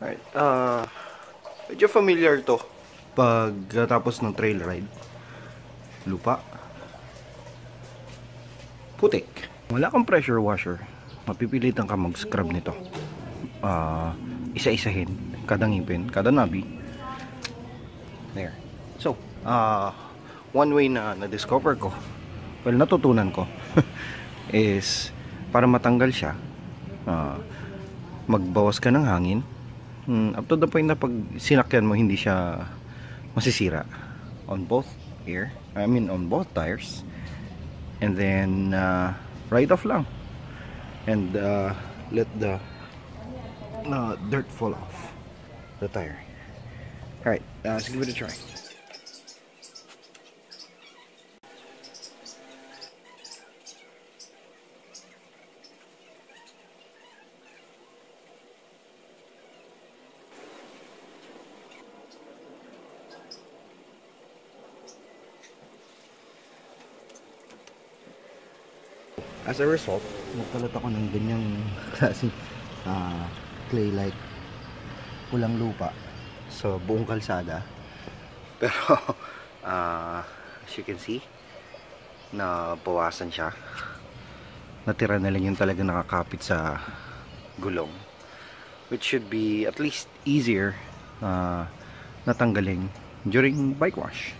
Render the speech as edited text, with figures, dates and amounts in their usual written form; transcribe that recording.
Alright, medyo familiar to pagkatapos ng trail ride. Lupa, putik. Wala kang pressure washer, mapipilitan ka mag-scrub nito. Isa-isahin, kada ngipin, kada nabi. There. So, one way na na-discover ko, well, natutunan ko, is para matanggal siya, magbawas ka ng hangin, up to the point na pag sinakyan mo, hindi siya masisira on both on both tires. And then right off lang and let the dirt fall off the tire. Alright, let's give it a try. As a result, nagkalat ako ng ganyang klase clay-like pulang lupa sa buong kalsada. Pero as you can see, nabawasan siya. Natira na lang yung talaga nakakapit sa gulong, which should be at least easier natanggalin during bike wash.